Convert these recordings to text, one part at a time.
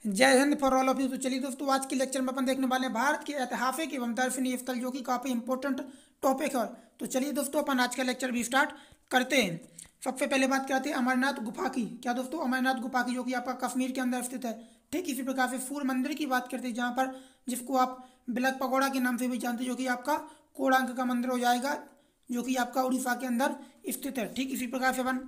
जय Hind for all of you. तो चलिए दोस्तों, आज के लेक्चर में अपन देखने वाले हैं भारत के ऐतिहासिक एवं दर्शनीय स्थल, जो कि काफ़ी इंपॉर्टेंट टॉपिक है। तो चलिए दोस्तों, अपन आज का लेक्चर भी स्टार्ट करते हैं। सबसे पहले बात करते हैं अमरनाथ गुफा की। क्या दोस्तों? अमरनाथ गुफा की, जो कि आपका कश्मीर के अंदर स्थित है। ठीक इसी प्रकार से सूर्य मंदिर की बात करते हैं, जहाँ पर जिसको आप ब्लैक पगोड़ा के नाम से भी जानते हैं, जो कि आपका कोणार्क का मंदिर हो जाएगा, जो कि आपका उड़ीसा के अंदर स्थित है। ठीक इसी प्रकार से अपन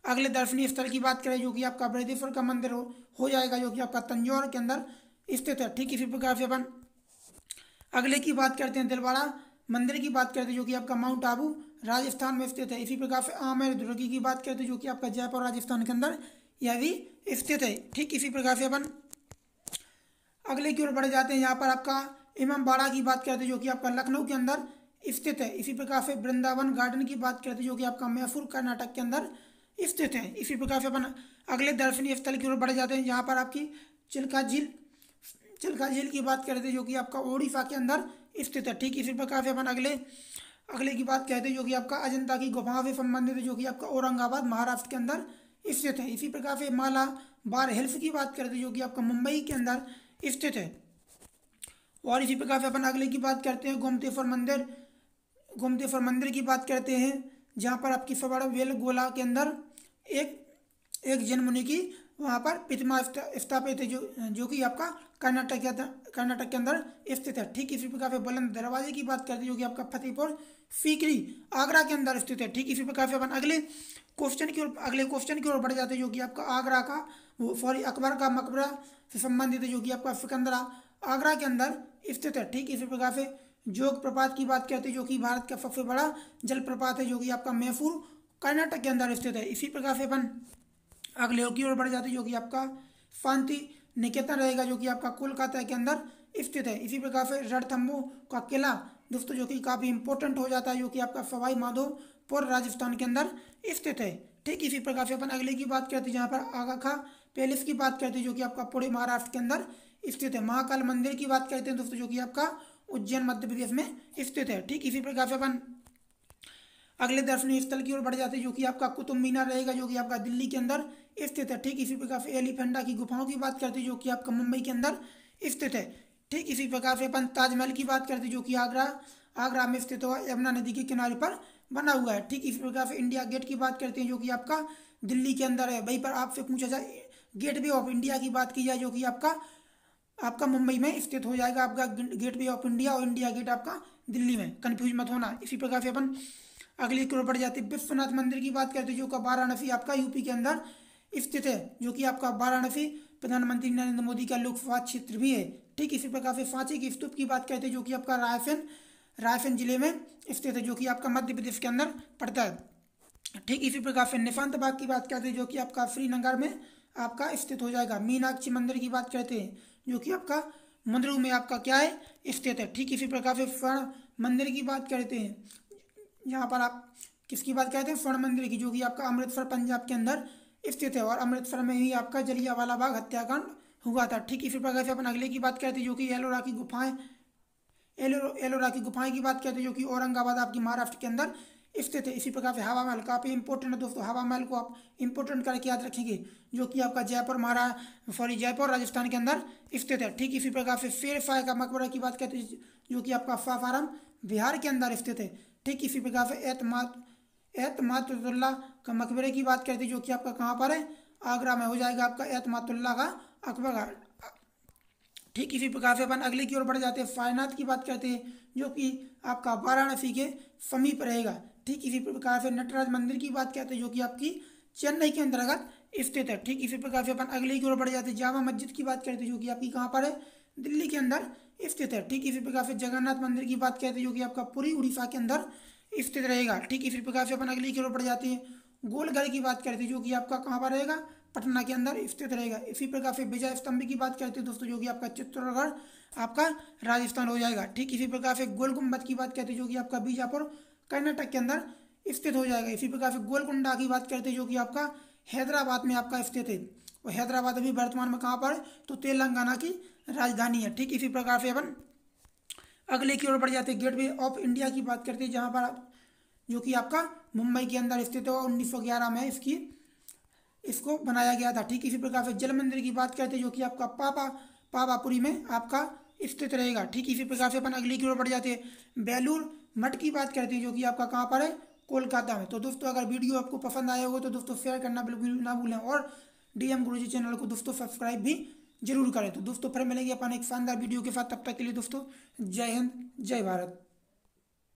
अगले दर्शनीय स्थल की बात करें, जो कि आपका बृहदेश्वर का मंदिर हो जाएगा, जो कि आपका तंजौर के अंदर स्थित है। ठीक इसी प्रकार से अपन अगले की बात करते हैं, दिलवाड़ा मंदिर की बात करते हैं, जो कि आपका माउंट आबू राजस्थान में स्थित है। इसी प्रकार से आमेर दुर्गी की बात करते हैं, जो कि आपका जयपुर राजस्थान के अंदर यह भी स्थित है। ठीक इसी प्रकार से अपन अगले की ओर बढ़ जाते हैं। यहाँ पर आपका इमामबाड़ा की बात करते हैं, जो कि आपका लखनऊ के अंदर स्थित है। इसी प्रकार से वृंदावन गार्डन की बात करते हैं, जो कि आपका मैसूर कर्नाटक के अंदर स्थित है। इसी प्रकार से अपन अगले दर्शनीय स्थल की ओर बढ़ जाते हैं, जहाँ पर आपकी चिल्का झील की बात करते हैं, जो कि आपका ओडिशा के अंदर स्थित है। ठीक इसी प्रकार से अपन अगले अगले की बात कहते हैं, जो कि आपका अजंता की गुफाओं से संबंधित है, जो कि आपका औरंगाबाद महाराष्ट्र के अंदर स्थित है। इसी प्रकार से माला बार हिल्स की बात करते हैं, जो कि आपका मुंबई के अंदर स्थित है। और इसी प्रकार से अपन अगले की बात करते हैं, गोमतेश्वर मंदिर की बात करते हैं, जहाँ पर आपकी सवाड़ वेल गोला के अंदर एक एक जैन मुनि की वहाँ पर प्रतिमा स्थापित है, जो कि आपका कर्नाटक के अंदर स्थित है। ठीक इसी प्रकार से बुलंद दरवाजे की बात करते हैं, जो कि आपका फतेहपुर सीकरी आगरा के अंदर स्थित है। ठीक इसी प्रकार से अपन अगले क्वेश्चन की ओर बढ़ जाते हैं, जो कि आपका आगरा का अकबर का मकबरा से संबंधित है, जो कि आपका सिकंदरा आगरा के अंदर स्थित है। ठीक इसी प्रकार से जोग प्रपात की बात करते हैं, जो कि भारत का सबसे बड़ा जलप्रपात है, जो कि आपका मैसूर कर्नाटक के अंदर स्थित है। इसी प्रकार से अपन अगले की ओर बढ़ जाते हैं, जो कि आपका शांति निकेतन रहेगा, जो कि आपका कोलकाता के अंदर स्थित है। इसी प्रकार से रणथंभौर का किला दोस्तों, जो कि काफ़ी इंपॉर्टेंट हो जाता है, जो कि आपका सवाई माधोपुर राजस्थान के अंदर स्थित है। ठीक इसी प्रकार से अपन अगले की बात करते हैं, जहाँ पर आगा खां पैलेस की बात करते हैं, जो कि आपका पुणे महाराष्ट्र के अंदर स्थित है। महाकाल मंदिर की बात करते हैं दोस्तों, जो कि आपका उज्जैन मध्य प्रदेश में स्थित है। ठीक इसी प्रकार से अपन अगले दर्शनीय स्थल की ओर बढ़ जाते हैं, जो कि आपका कुतुब मीनार रहेगा, जो कि आपका दिल्ली के अंदर स्थित है। ठीक इसी प्रकार से एलिफेंटा की गुफाओं की बात करते हैं, जो कि आपका मुंबई के अंदर स्थित है। ठीक इसी प्रकार से अपन ताजमहल की बात करते हैं, जो कि आगरा में स्थित हुआ यमुना नदी के किनारे पर बना हुआ है। ठीक इसी प्रकार से इंडिया गेट की बात करते हैं, जो कि आपका दिल्ली के अंदर है। वहीं पर आपसे पूछा जाए गेटवे ऑफ इंडिया की बात की जाए, जो कि आपका आपका मुंबई में स्थित हो जाएगा, आपका गेटवे ऑफ इंडिया, और इंडिया गेट आपका दिल्ली में, कन्फ्यूज मत होना। इसी प्रकार से अपन अगली की ओर बढ़ जाते हैं, विश्वनाथ मंदिर की बात करते हैं, जो का वाराणसी आपका यूपी के अंदर स्थित है, जो कि आपका वाराणसी प्रधानमंत्री नरेंद्र मोदी का लोकसभा क्षेत्र भी है। ठीक इसी प्रकार से सांची की स्तूप की बात करते हैं, जो कि आपका रायसेन जिले में स्थित है, जो कि आपका मध्य प्रदेश के अंदर पड़ता है। ठीक इसी प्रकार से निशांत बाग की बात करते हैं, जो कि आपका श्रीनगर में आपका स्थित हो जाएगा। मीनाक्षी मंदिर की बात करते हैं, जो कि आपका मद्रू में आपका क्या है, स्थित है। ठीक इसी प्रकार से स्वर्ण मंदिर की बात करते हैं, यहाँ पर आप किसकी बात करते हैं, स्वर्ण मंदिर की, जो कि आपका अमृतसर पंजाब के अंदर स्थित है, और अमृतसर में ही आपका जलियांवाला बाग हत्याकांड हुआ था। ठीक इसी प्रकार से अपन अगले की बात करते हैं, जो कि एलोरा की गुफाएं की बात करते हैं, जो कि औरंगाबाद आपकी महाराष्ट्र के अंदर स्थित है। इसी प्रकार से हवा महल काफ़ी इंपॉर्टेंट है दोस्तों, हवा महल को आप इंपॉर्टेंट करके याद रखेंगे, जो कि आपका जयपुर राजस्थान के अंदर स्थित है। ठीक इसी प्रकार से शेर शाह का मकबरा की बात करते हैं, जो कि आपका सासाराम बिहार के अंदर स्थित है। ठीक इसी प्रकार से एतमातुल्ला का मकबरे की बात करते हैं, जो कि आपका कहाँ पर है, आगरा में हो जाएगा आपका एतमातुल्ला का मकबरा। ठीक इसी प्रकार से अपन अगले की ओर बढ़ जाते हैं, सारनाथ की बात करते हैं, जो कि आपका वाराणसी के समीप रहेगा। ठीक इसी प्रकार से नटराज मंदिर की बात करते हैं, जो कि आपकी चेन्नई के अंतर्गत स्थित है। ठीक इसी प्रकार से अपन अगले की ओर बढ़ जाते हैं, जामा मस्जिद की बात करते हैं, जो कि आपकी कहाँ पर है, दिल्ली के अंदर स्थित है। ठीक इसी प्रकार से जगन्नाथ मंदिर की बात करते हैं, जो कि आपका पूरी उड़ीसा के अंदर स्थित रहेगा। ठीक इसी प्रकार से अपन अगली की ओर बढ़ जाते हैं, गोलघर की बात करते हैं, जो कि आपका कहाँ पर रहेगा, पटना के अंदर स्थित रहेगा। इसी प्रकार से विजय स्तंभ की बात करते हैं दोस्तों, जो कि आपका चित्तौड़गढ़ आपका राजस्थान हो जाएगा। ठीक इसी प्रकार से गोल गुम्बद की बात करते हैं, जो कि आपका बीजापुर कर्नाटक के अंदर स्थित हो जाएगा। इसी प्रकार से गोलकुंडा की बात करते हैं, जो कि आपका हैदराबाद में आपका स्थित है, और हैदराबाद अभी वर्तमान में कहाँ पर है, तो तेलंगाना की राजधानी है। ठीक इसी प्रकार से अपन अगले की ओर बढ़ जाते हैं, गेटवे ऑफ इंडिया की बात करते हैं, जो कि आपका मुंबई के अंदर स्थित है, और 1911 में इसकी इसको बनाया गया था। ठीक इसी प्रकार से जल मंदिर की बात करते हैं जो कि आपका पावापुरी में आपका स्थित रहेगा। ठीक इसी प्रकार से अपन अगली की ओर बढ़ जाते हैं। बेलूर मठ की बात करते हैं जो कि आपका कहाँ पर है, कोलकाता में। तो दोस्तों अगर वीडियो आपको पसंद आया होगा तो दोस्तों शेयर करना बिल्कुल ना भूलें और DM गुरुजी चैनल को दोस्तों सब्सक्राइब भी जरूर करें। तो दोस्तों फिर मिलेंगे अपन एक शानदार वीडियो के साथ, तब तक के लिए दोस्तों जय हिंद जय भारत।